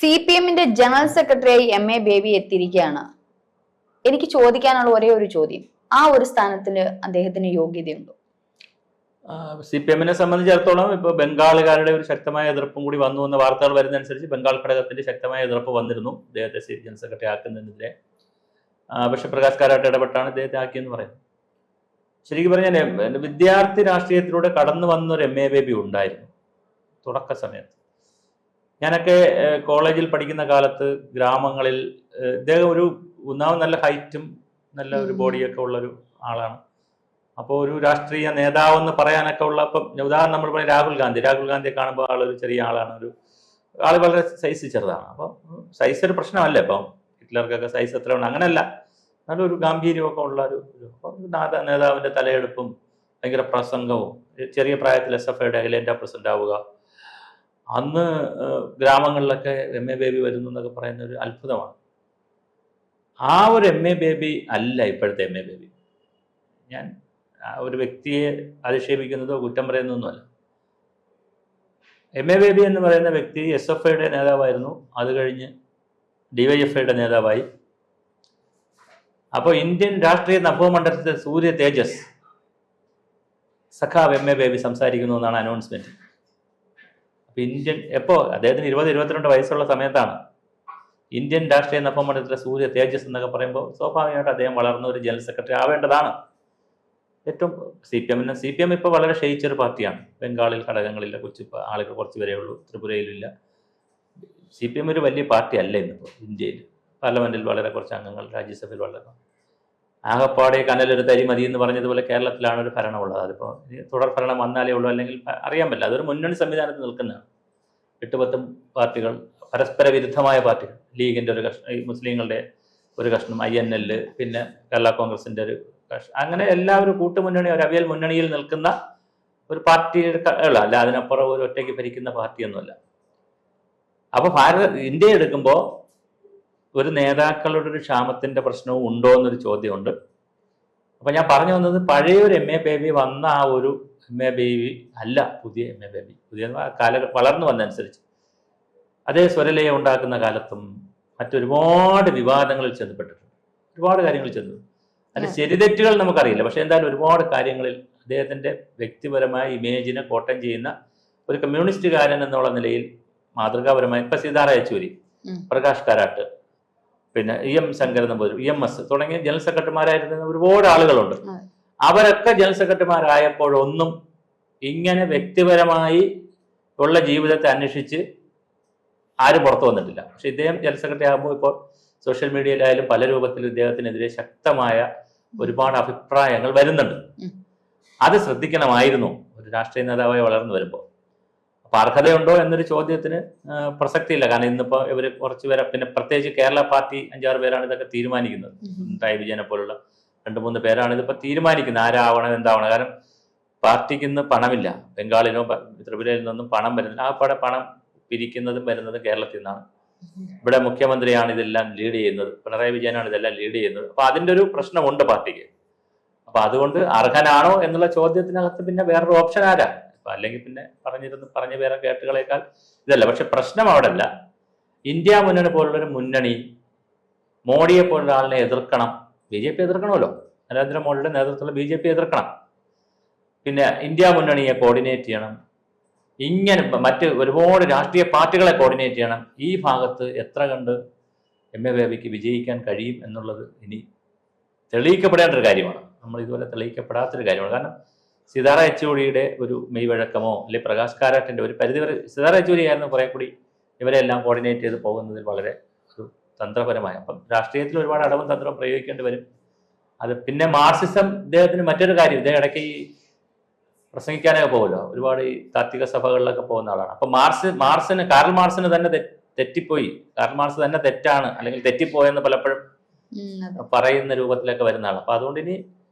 CPM-ന്റെ general സെക്രട്ടറിയായി MA baby എത്തിയിരിക്കുകയാണ്. എനിക്ക് ചോദിക്കാനുള്ള ഒരേ ഒരു ചോദ്യം, ആ ഒരു സ്ഥാനത്തിന് അദ്ദേഹത്തിന് യോഗ്യതയുണ്ടോ? CPM-നെ സംബന്ധിച്ചിടത്തോളം ഇപ്പോൾ ബംഗാളുകാരുടെ ഒരു ശക്തമായ എതിർപ്പും കൂടി വന്നു എന്ന വാർത്തകൾ വരുന്നതനുസരിച്ച് ബംഗാൾ ഘടകത്തിന്റെ ശക്തമായ എതിർപ്പ് വന്നിരുന്നു ഇദ്ദേഹത്തെ ജനറൽ സെക്രട്ടറി ആക്കുന്നതിനെതിരെ. പക്ഷെ പ്രകാശ് കാരാട്ട് ഇടപെട്ടാണ് ഇദ്ദേഹത്തെ ആക്കിയെന്ന് പറയുന്നത്. ശരിക്കും പറഞ്ഞാൽ വിദ്യാർത്ഥി രാഷ്ട്രീയത്തിലൂടെ കടന്നു വന്നൊരു MA ബേബി ഉണ്ടായിരുന്നു തുടക്ക സമയത്ത്. ഞാനൊക്കെ കോളേജിൽ പഠിക്കുന്ന കാലത്ത് ഗ്രാമങ്ങളിൽ ഇദ്ദേഹം ഒരു നല്ല ഹൈറ്റും നല്ല ഒരു ബോഡിയൊക്കെ ഉള്ളൊരു ആളാണ്. അപ്പോൾ ഒരു രാഷ്ട്രീയ നേതാവെന്ന് പറയാനൊക്കെ ഉള്ള, ഇപ്പം ഉദാഹരണം നമ്മൾ പറയും രാഹുൽ ഗാന്ധിയെ കാണുമ്പോൾ ആളൊരു ചെറിയ ആളാണ്, ആൾ വളരെ സൈസ് ചെറുതാണ്. അപ്പോൾ സൈസ് ഒരു പ്രശ്നമല്ല. ഇപ്പം ഹിറ്റ്ലർക്കൊക്കെ സൈസ് എത്ര ഉണ്ട്, അങ്ങനെയല്ല, നല്ലൊരു ഗാംഭീര്യമൊക്കെ ഉള്ള ഒരു നേതാവിൻ്റെ തലയെടുപ്പും ഭയങ്കര പ്രസംഗവും, ചെറിയ പ്രായത്തിൽ SFIയുടെ അഖിലേന്ത്യാ പ്രസിഡന്റ് ആവുക, അന്ന് ഗ്രാമങ്ങളിലൊക്കെ MA ബേബി വരുന്നു എന്നൊക്കെ പറയുന്ന ഒരു അത്ഭുതമാണ്. ആ ഒരു MA ബേബി അല്ല ഇപ്പോഴത്തെ MA ബേബി. ഞാൻ ഒരു വ്യക്തിയെ അധിക്ഷേപിക്കുന്നതോ കുറ്റം പറയുന്നതൊന്നുമല്ല. MA ബേബി എന്ന് പറയുന്ന വ്യക്തി SFIയുടെ നേതാവായിരുന്നു, അത് കഴിഞ്ഞ് DYFIയുടെ നേതാവായി. അപ്പോൾ ഇന്ത്യൻ രാഷ്ട്രീയ നഭോമണ്ഡലത്തിലെ സൂര്യ തേജസ് സഖാവ് MA ബേബി സംസാരിക്കുന്നു എന്നാണ് അനൗൺസ്മെന്റ്. അപ്പോൾ അദ്ദേഹത്തിന് 20-22 വയസ്സുള്ള സമയത്താണ് ഇന്ത്യൻ രാഷ്ട്രീയ നഭോമണ്ഡലത്തിലെ സൂര്യ തേജസ് എന്നൊക്കെ പറയുമ്പോൾ സ്വാഭാവികമായിട്ട് അദ്ദേഹം വളർന്ന ഒരു ജനറൽ സെക്രട്ടറി ആവേണ്ടതാണ്. ഏറ്റവും CPM ഇപ്പോൾ വളരെ ക്ഷയിച്ചൊരു പാർട്ടിയാണ്. ബംഗാളിൽ ഘടകങ്ങളില്ല, കൊച്ചു ആളുകൾ കുറച്ച് വരെ ഉള്ളൂ, ത്രിപുരയിലില്ല. CPM ഒരു വലിയ പാർട്ടി അല്ല ഇന്നിപ്പോൾ ഇന്ത്യയിൽ. പാർലമെന്റിൽ വളരെ കുറച്ച് അംഗങ്ങൾ, രാജ്യസഭയിൽ വളരെ ആകപ്പാടെ കനലൊരു തരി മതി എന്ന് പറഞ്ഞതുപോലെ കേരളത്തിലാണ് ഒരു ഭരണമുള്ളത്. അതിപ്പോൾ തുടർ ഭരണം വന്നാലേ ഉള്ളൂ, അല്ലെങ്കിൽ അറിയാൻ പറ്റില്ല. അതൊരു മുന്നണി സംവിധാനത്തിൽ നിൽക്കുന്നതാണ്. 8-10 പാർട്ടികൾ, പരസ്പര വിരുദ്ധമായ പാർട്ടികൾ, ലീഗിൻ്റെ ഒരു കഷ്ണം, മുസ്ലിങ്ങളുടെ ഒരു കഷ്ണം, INL, പിന്നെ കേരള കോൺഗ്രസിൻ്റെ ഒരു കഷ്ണം, അങ്ങനെ എല്ലാവരും കൂട്ടുമുന്നണി, ഒരു അവിയൽ മുന്നണിയിൽ നിൽക്കുന്ന ഒരു പാർട്ടിയുടെ അല്ല, അതിനപ്പുറം ഒരു ഒറ്റയ്ക്ക് ഭരിക്കുന്ന പാർട്ടിയൊന്നുമല്ല. അപ്പോൾ ഇന്ത്യ എടുക്കുമ്പോൾ ഒരു നേതാക്കളുടെ ഒരു ക്ഷാമത്തിൻ്റെ പ്രശ്നവും ഉണ്ടോ എന്നൊരു ചോദ്യമുണ്ട്. അപ്പം ഞാൻ പറഞ്ഞു വന്നത്, പഴയ ഒരു MA ബേബി വന്ന ആ ഒരു MA ബേബി അല്ല പുതിയ MA ബേബി. പുതിയ വളർന്നു വന്നതനുസരിച്ച് അതേ സ്വരലയ ഉണ്ടാക്കുന്ന കാലത്തും മറ്റൊരുപാട് വിവാദങ്ങളിൽ ചെന്നപ്പെട്ടിട്ടുണ്ട്, ഒരുപാട് കാര്യങ്ങളിൽ ചെന്നു. അതിന് ശരിതെറ്റുകൾ നമുക്കറിയില്ല, പക്ഷെ എന്തായാലും ഒരുപാട് കാര്യങ്ങളിൽ അദ്ദേഹത്തിൻ്റെ വ്യക്തിപരമായ ഇമേജിനെ കോട്ടം ചെയ്യുന്ന ഒരു കമ്മ്യൂണിസ്റ്റുകാരൻ എന്നുള്ള നിലയിൽ മാതൃകാപരമായി ഇപ്പം സീതാറാം യെച്ചൂരി, പ്രകാശ് കാരാട്ട്, പിന്നെ EM ശങ്കരൻ നമ്പൂതിരി, EMS തുടങ്ങിയ ജനറൽ സെക്രട്ടറിമാരായിരുന്ന ഒരുപാട് ആളുകളുണ്ട്. അവരൊക്കെ ജനറൽ സെക്രട്ടറിമാരായപ്പോഴൊന്നും ഇങ്ങനെ വ്യക്തിപരമായി ഉള്ള ജീവിതത്തെ അന്വേഷിച്ച് ആരും പുറത്തു വന്നിട്ടില്ല. പക്ഷെ ഇദ്ദേഹം ജനറൽ സെക്രട്ടറി ആകുമ്പോൾ ഇപ്പോൾ സോഷ്യൽ മീഡിയയിലായാലും പല രൂപത്തിൽ ഇദ്ദേഹത്തിനെതിരെ ശക്തമായ ഒരുപാട് അഭിപ്രായങ്ങൾ വരുന്നുണ്ട്. അത് ശ്രദ്ധിക്കണമായിരുന്നു ഒരു രാഷ്ട്രീയ നേതാവായി വളർന്നു വരുമ്പോൾ. അപ്പം അർഹതയുണ്ടോ എന്നൊരു ചോദ്യത്തിന് പ്രസക്തിയില്ല. കാരണം ഇന്നിപ്പോൾ ഇവർ കുറച്ച് പേരെ, പിന്നെ പ്രത്യേകിച്ച് കേരള പാർട്ടി 5-6 പേരാണ് ഇതൊക്കെ തീരുമാനിക്കുന്നത്. പിണറായി വിജയനെ പോലുള്ള 2-3 പേരാണ് ഇതിപ്പോൾ തീരുമാനിക്കുന്നത് ആരാവണം എന്താവണം. കാരണം പാർട്ടിക്ക് ഇന്ന് പണമില്ല, ബംഗാളിനോ ത്രിപുരയിൽ നിന്നും പണം വരുന്നില്ല. ആ പണം പിരിക്കുന്നതും വരുന്നതും കേരളത്തിൽ നിന്നാണ്. ഇവിടെ മുഖ്യമന്ത്രിയാണ് ഇതെല്ലാം ലീഡ് ചെയ്യുന്നത്, പിണറായി വിജയനാണ് ഇതെല്ലാം ലീഡ് ചെയ്യുന്നത്. അപ്പോൾ അതിൻ്റെ ഒരു പ്രശ്നമുണ്ട് പാർട്ടിക്ക്. അപ്പോൾ അതുകൊണ്ട് അർഹനാണോ എന്നുള്ള ചോദ്യത്തിനകത്ത് പിന്നെ വേറൊരു ഓപ്ഷൻ ആരാ? അപ്പം അല്ലെങ്കിൽ പിന്നെ പറഞ്ഞ വേറെ കേട്ടുകളേക്കാൾ ഇതല്ല. പക്ഷെ പ്രശ്നം അവിടെ അല്ല. ഇന്ത്യ മുന്നണി പോലുള്ളൊരു മുന്നണി മോഡിയെ പോലുള്ള ആളിനെ എതിർക്കണം. BJP എതിർക്കണമല്ലോ, നരേന്ദ്രമോദിയുടെ നേതൃത്വത്തിലുള്ള BJP എതിർക്കണം. പിന്നെ ഇന്ത്യ മുന്നണിയെ കോർഡിനേറ്റ് ചെയ്യണം. ഇങ്ങനെ മറ്റ് ഒരുപാട് രാഷ്ട്രീയ പാർട്ടികളെ കോർഡിനേറ്റ് ചെയ്യണം. ഈ ഭാഗത്ത് എത്ര കണ്ട് MA ബേബിക്ക് വിജയിക്കാൻ കഴിയും എന്നുള്ളത് ഇനി തെളിയിക്കപ്പെടേണ്ട ഒരു കാര്യമാണ്. നമ്മൾ ഇതുപോലെ തെളിയിക്കപ്പെടാത്തൊരു കാര്യമാണ്. കാരണം സീതാറാം യെച്ചൂരിയുടെ ഒരു മെയ്വഴക്കമോ അല്ലെങ്കിൽ പ്രകാശ് കാരാട്ടിൻ്റെ ഒരു പരിധിവരെ, സീതാറാം യെച്ചൂരി ആയിരുന്നു കുറെ കൂടി ഇവരെല്ലാം കോർഡിനേറ്റ് ചെയ്ത് പോകുന്നതിൽ വളരെ ഒരു തന്ത്രപരമായ. അപ്പം രാഷ്ട്രീയത്തിൽ ഒരുപാട് അടവും തന്ത്രവും പ്രയോഗിക്കേണ്ടി വരും. അത് പിന്നെ മാർക്സിസം ഇദ്ദേഹത്തിന് മറ്റൊരു കാര്യം, ഇദ്ദേഹം ഇടയ്ക്ക് ഈ പ്രസംഗിക്കാനൊക്കെ പോകുമല്ലോ, ഒരുപാട് ഈ താത്വിക സഭകളിലൊക്കെ പോകുന്ന ആളാണ്. അപ്പം കാറൽ മാർക്സിന് തന്നെ തെറ്റിപ്പോയി, കാറൽ മാർക്സ് തന്നെ തെറ്റാണ് അല്ലെങ്കിൽ തെറ്റിപ്പോയെന്ന് പലപ്പോഴും പറയുന്ന രൂപത്തിലൊക്കെ വരുന്ന ആളാണ്. അപ്പം അതുകൊണ്ട് ഇനി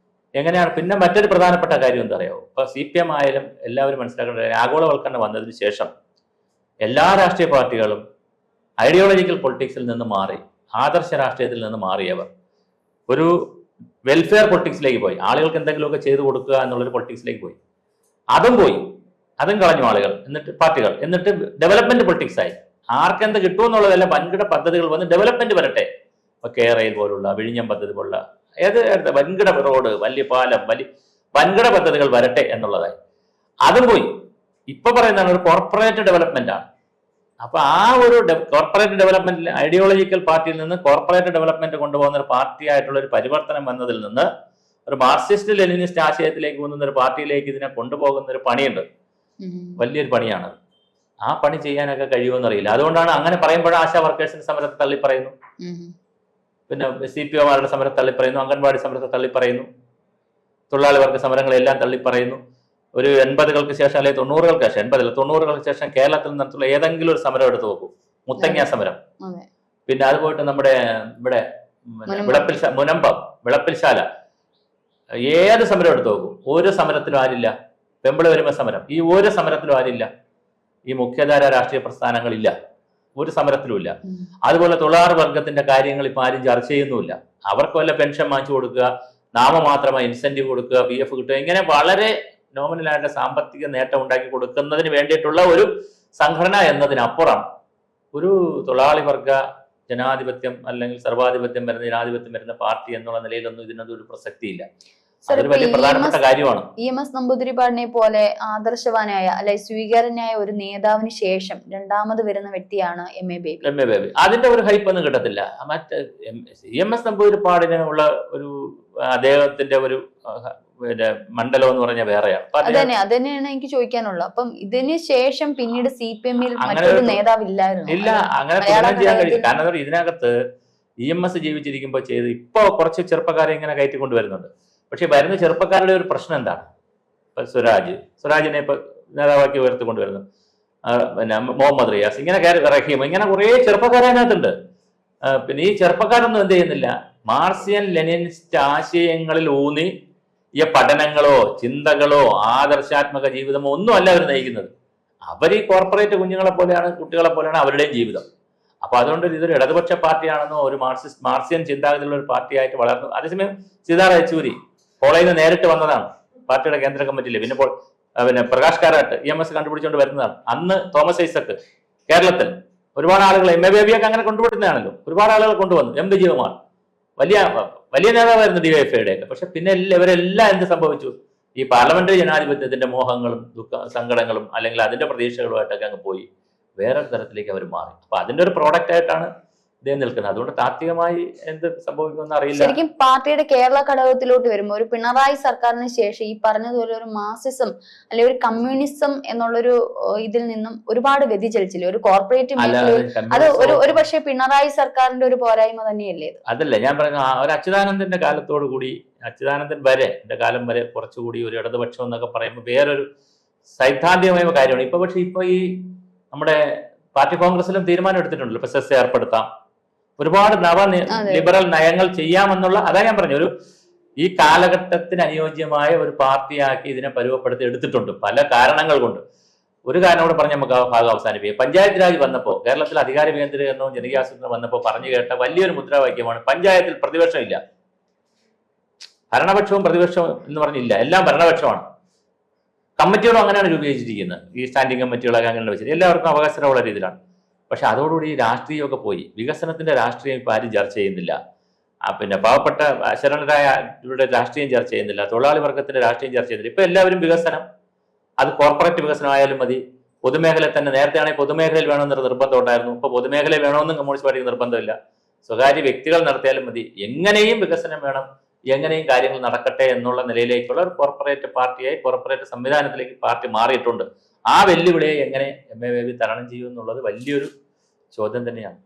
എങ്ങനെയാണ്? പിന്നെ മറ്റൊരു പ്രധാനപ്പെട്ട കാര്യം എന്താ അറിയാമോ? ഇപ്പോൾ CPM ആയാലും എല്ലാവരും മനസ്സിലാക്കേണ്ട കാര്യം, ആഗോളവൽക്കരണം വന്നതിന് ശേഷം എല്ലാ രാഷ്ട്രീയ പാർട്ടികളും ഐഡിയോളജിക്കൽ പൊളിറ്റിക്സിൽ നിന്ന് മാറി, ആദർശ രാഷ്ട്രീയത്തിൽ നിന്ന് മാറിയവർ ഒരു വെൽഫെയർ പൊളിറ്റിക്സിലേക്ക് പോയി. ആളുകൾക്ക് എന്തെങ്കിലുമൊക്കെ ചെയ്തു കൊടുക്കുക എന്നുള്ളൊരു പൊളിറ്റിക്സിലേക്ക് പോയി. അതും കളഞ്ഞു ആളുകൾ, എന്നിട്ട് പാർട്ടികൾ, എന്നിട്ട് ഡെവലപ്മെന്റ് പൊളിറ്റിക്സ് ആയി. ആർക്കെന്ത് കിട്ടുമെന്നുള്ളതല്ല, വൻകിട പദ്ധതികൾ വന്ന് ഡെവലപ്മെന്റ് വരട്ടെ. ഇപ്പൊ കേരയിൽ പോലുള്ള, വിഴിഞ്ഞം പദ്ധതി പോലുള്ള വൻകിട റോഡ്, വലിയ പാലം, വൻകിട പദ്ധതികൾ വരട്ടെ എന്നുള്ളതായി. അതും പോയി. ഇപ്പൊ പറയുന്നതാണ് ഒരു കോർപ്പറേറ്റ് ഡെവലപ്മെന്റ് ആണ്. അപ്പൊ ആ ഒരു കോർപ്പറേറ്റ് ഡെവലപ്മെന്റ്, ഐഡിയോളജിക്കൽ പാർട്ടിയിൽ നിന്ന് കോർപ്പറേറ്റ് ഡെവലപ്മെന്റ് കൊണ്ടുപോകുന്ന ഒരു പാർട്ടി ആയിട്ടുള്ള ഒരു പരിവർത്തനം വന്നതിൽ നിന്ന് ഒരു മാർക്സിസ്റ്റ് ലെനിനിസ്റ്റ് ആശയത്തിലേക്ക് പോകുന്ന ഒരു പാർട്ടിയിലേക്ക് ഇതിനെ കൊണ്ടുപോകുന്ന ഒരു പണിയുണ്ട്. വലിയൊരു പണിയാണ്. ആ പണി ചെയ്യാനൊക്കെ കഴിയുമെന്ന് അറിയില്ല. അതുകൊണ്ടാണ് അങ്ങനെ പറയുമ്പോഴും ആശാ വർക്കേഴ്സിന്റെ സമരത്തെ തള്ളിപ്പറയുന്നു, പിന്നെ CPOമാരുടെ സമരത്തെ തള്ളിപ്പറയുന്നു, അംഗൻവാടി സമരത്തെ തള്ളിപ്പറയുന്നു, തൊഴിലാളി വർഗ സമരങ്ങളെല്ലാം തള്ളിപ്പറയുന്നു. ഒരു 80-കൾക്ക് ശേഷം അല്ലെങ്കിൽ 90-കൾക്ക് ശേഷം, 90-കൾക്ക് ശേഷം കേരളത്തിൽ നിന്നുള്ള ഏതെങ്കിലും ഒരു സമരം എടുത്തു നോക്കൂ. മുത്തങ്ങ സമരം, പിന്നെ അത് പോയിട്ട് നമ്മുടെ ഇവിടെ വിളപ്പിൽശാല, ഏത് സമരം എടുത്തു നോക്കൂ. ഒരു സമരത്തിലും ആരില്ല. പെമ്പിള വരുമ്പ സമരം, ഈ ഒരു സമരത്തിലും ആരില്ല. ഈ മുഖ്യധാര രാഷ്ട്രീയ പ്രസ്ഥാനങ്ങളില്ല, ഒരു സമരത്തിലും ഇല്ല. അതുപോലെ തൊഴിലാളി വർഗത്തിന്റെ കാര്യങ്ങൾ ഇപ്പൊ ആരും ചർച്ച ചെയ്യുന്നുമില്ല. അവർക്ക് വല്ല പെൻഷൻ വാങ്ങിച്ചു കൊടുക്കുക, നാമമാത്രമായി ഇൻസെന്റീവ് കൊടുക്കുക, PF കിട്ടുക, ഇങ്ങനെ വളരെ നോമിനലായിട്ട് സാമ്പത്തിക നേട്ടം ഉണ്ടാക്കി കൊടുക്കുന്നതിന് വേണ്ടിയിട്ടുള്ള ഒരു സംഘടന എന്നതിനപ്പുറം ഒരു തൊഴിലാളി വർഗ ജനാധിപത്യം അല്ലെങ്കിൽ സർവാധിപത്യം വരുന്ന ജനാധിപത്യം വരുന്ന പാർട്ടി എന്നുള്ള നിലയിലൊന്നും ഇതിനൊരു പ്രസക്തിയില്ല. അതൊരു വലിയ പ്രധാനപ്പെട്ട കാര്യമാണ്. EMS നമ്പൂതിരിപ്പാടിനെ പോലെ ആദർശവാനായ അല്ലെ സ്വീകാര്യനായ ഒരു നേതാവിന് ശേഷം രണ്ടാമത് വരുന്ന വ്യക്തിയാണ് MA ബേബി. അതിന്റെ ഒരു ഹൈപ്പ് ഒന്നും കിട്ടത്തില്ല. മറ്റേ EMS നമ്പൂതിരിപ്പാടിന് ഉള്ള ഒരു അദ്ദേഹത്തിന്റെ ഒരു മണ്ഡലം എന്ന് പറഞ്ഞാൽ വേറെയാണ്. അതന്നെയാണ് എനിക്ക് ചോദിക്കാനുള്ളത്. അപ്പം ഇതിന് ശേഷം പിന്നീട് CPM-ൽ മറ്റൊരു നേതാവില്ലായിരുന്നു. ഇല്ല, അങ്ങനെ തുടരാൻ ചെയ്യാൻ കഴിയും. കാരണം ഇതിനകത്ത് EMS ജീവിച്ചിരിക്കുമ്പോൾ ഇപ്പൊ കുറച്ച് ചെറുപ്പക്കാരെ ഇങ്ങനെ കയറ്റിക്കൊണ്ടുവരുന്നുണ്ട്. പക്ഷെ വരുന്ന ചെറുപ്പക്കാരുടെ ഒരു പ്രശ്നം എന്താണ്? ഇപ്പൊ സ്വരാജിനെ ഇപ്പൊ നേതാവാക്കി ഉയർത്തിക്കൊണ്ടുവരുന്നു, പിന്നെ മുഹമ്മദ് റിയാസ്, ഇങ്ങനെ റഹീം, ഇങ്ങനെ കുറെ ചെറുപ്പക്കാരെ അതിനകത്തുണ്ട്. പിന്നെ ഈ ചെറുപ്പക്കാരൊന്നും എന്ത് ചെയ്യുന്നില്ല, മാർക്സിയൻ ലെനിനിസ്റ്റ് ആശയങ്ങളിൽ ഊന്നി ഈ പഠനങ്ങളോ ചിന്തകളോ ആദർശാത്മക ജീവിതമോ ഒന്നും അല്ല അവർ നയിക്കുന്നത്. അവർ ഈ കോർപ്പറേറ്റ് കുഞ്ഞുങ്ങളെ പോലെയാണ്, കുട്ടികളെ പോലെയാണ് അവരുടെയും ജീവിതം. അപ്പൊ അതുകൊണ്ട് ഇതൊരു ഇടതുപക്ഷ പാർട്ടിയാണെന്നോ ഒരു മാർക്സിയൻ ചിന്താഗതിയുള്ള ഒരു പാർട്ടിയായിട്ട് വളർന്നു. അതേസമയം സീതാറാം യെച്ചൂരി കോളേജിൽ നിന്ന് നേരിട്ട് വന്നതാണ്, പാർട്ടിയുടെ കേന്ദ്ര കമ്മിറ്റിയിൽ. പിന്നെ പ്രകാശ് കാരാട്ട് EMS കണ്ടുപിടിച്ചുകൊണ്ട് വരുന്നതാണ്. അന്ന് തോമസ് ഐസക് കേരളത്തിൽ ഒരുപാട് ആളുകൾ, MA ബേബിയൊക്കെ അങ്ങനെ കൊണ്ടുപിടുന്നതാണല്ലോ, ഒരുപാട് ആളുകൾ കൊണ്ടുവന്നു. M. വിജയകുമാർ വലിയ നേതാവായിരുന്നു DYFIയുടെ ഒക്കെ. പക്ഷെ പിന്നെ ഇവരെല്ലാം എന്ത് സംഭവിച്ചു? ഈ പാർലമെന്ററി ജനാധിപത്യത്തിന്റെ മോഹങ്ങളും സങ്കടങ്ങളും അല്ലെങ്കിൽ അതിന്റെ പ്രതീക്ഷകളുമായിട്ടൊക്കെ അങ്ങ് പോയി വേറൊരു തരത്തിലേക്ക് അവർ മാറി. അപ്പൊ അതിന്റെ ഒരു പ്രോഡക്റ്റ് ആയിട്ടാണ് ഇദ്ദേഹം നിൽക്കുന്നത്. അതുകൊണ്ട് താത്വികമായി എന്ത് സംഭവിക്കുമെന്ന് അറിയില്ല. ശരിക്കും പാർട്ടിയുടെ കേരള ഘടകത്തിലോട്ട് വരുമ്പോൾ ഒരു പിണറായി സർക്കാരിന് ശേഷം ഈ പറഞ്ഞതുപോലെ ഒരു മാർക്സിസം അല്ലെങ്കിൽ ഒരു കമ്മ്യൂണിസം എന്നുള്ളൊരു ഇതിൽ നിന്നും ഒരുപാട് വ്യതിചലിച്ചില്ല ഒരു കോർപ്പറേറ്റ് മേഖലയിൽ. അത് ഒരു പക്ഷേ പിണറായി സർക്കാരിന്റെ ഒരു പോരായ്മ തന്നെയല്ലേ? അതല്ല ഞാൻ പറഞ്ഞ ഒരു അച്യുതാനന്ദന്റെ കാലത്തോടു കൂടി, അച്യുതാനന്ദൻ വരെ എന്റെ കാലം വരെ കുറച്ചുകൂടി ഒരു ഇടതുപക്ഷം എന്നൊക്കെ പറയുമ്പോൾ വേറൊരു സൈദ്ധാന്തികമായ കാര്യമാണ്. ഇപ്പൊ ഈ നമ്മുടെ പാർട്ടി കോൺഗ്രസിലും തീരുമാനം എടുത്തിട്ടുണ്ടല്ലോ, ഇപ്പൊ സെസ് ഏർപ്പെടുത്താം, ഒരുപാട് ലിബറൽ നയങ്ങൾ ചെയ്യാമെന്നുള്ള, അതാ ഞാൻ പറഞ്ഞു, ഈ കാലഘട്ടത്തിന് അനുയോജ്യമായ ഒരു പാർട്ടിയാക്കി ഇതിനെ പരുവപ്പെടുത്തി എടുത്തിട്ടുണ്ട് പല കാരണങ്ങൾ കൊണ്ട്. ഒരു കാരണം കൂടെ പറഞ്ഞ് നമുക്ക് ആ ഭാഗം അവസാനിപ്പിക്കാം. പഞ്ചായത്ത് രാജ് വന്നപ്പോൾ, കേരളത്തിൽ അധികാര കേന്ദ്രീകരണവും ജനകീയാസൂത്രണം വന്നപ്പോൾ പറഞ്ഞു കേട്ട വലിയൊരു മുദ്രാവാക്യമാണ് പഞ്ചായത്തിൽ പ്രതിപക്ഷമില്ല. ഭരണപക്ഷവും പ്രതിപക്ഷവും എന്ന് പറഞ്ഞില്ല, എല്ലാം ഭരണപക്ഷമാണ്. കമ്മിറ്റികളും അങ്ങനെയാണ് രൂപീകരിച്ചിരിക്കുന്നത്. ഈ സ്റ്റാൻഡിംഗ് കമ്മിറ്റികളൊക്കെ അങ്ങനെ വെച്ചിട്ട് എല്ലാവർക്കും അവകാശമുള്ള രീതിയിലാണ്. പക്ഷെ അതോടുകൂടി രാഷ്ട്രീയമൊക്കെ പോയി. വികസനത്തിന്റെ രാഷ്ട്രീയം ഇപ്പൊ ആരും ചർച്ച ചെയ്യുന്നില്ല. പിന്നെ പാവപ്പെട്ട അശരണരായ ഇവരുടെ രാഷ്ട്രീയം ചർച്ച ചെയ്യുന്നില്ല, തൊഴിലാളി വർഗത്തിന്റെ രാഷ്ട്രീയം ചർച്ച ചെയ്യുന്നില്ല. ഇപ്പൊ എല്ലാവരും വികസനം, അത് കോർപ്പറേറ്റ് വികസനമായാലും മതി, പൊതുമേഖലയിൽ തന്നെ. നേരത്തെ ആണെങ്കിൽ പൊതുമേഖലയിൽ വേണമെന്നൊരു നിർബന്ധം ഉണ്ടായിരുന്നു. ഇപ്പൊ പൊതുമേഖലയിൽ വേണമെന്നും കമ്മ്യൂണിസ്റ്റ് പാർട്ടിക്ക് നിർബന്ധമില്ല. സ്വകാര്യ വ്യക്തികൾ നടത്തിയാലും മതി, എങ്ങനെയും വികസനം വേണം, എങ്ങനെയും കാര്യങ്ങൾ നടക്കട്ടെ എന്നുള്ള നിലയിലേക്കുള്ള ഒരു കോർപ്പറേറ്റ് പാർട്ടിയായി, കോർപ്പറേറ്റ് സംവിധാനത്തിലേക്ക് പാർട്ടി മാറിയിട്ടുണ്ട്. ആ വെല്ലുവിളിയെ എങ്ങനെ MA ബേബി തരണം ചെയ്യും എന്നുള്ളത് വലിയൊരു ചോദ്യം തന്നെയാണ്.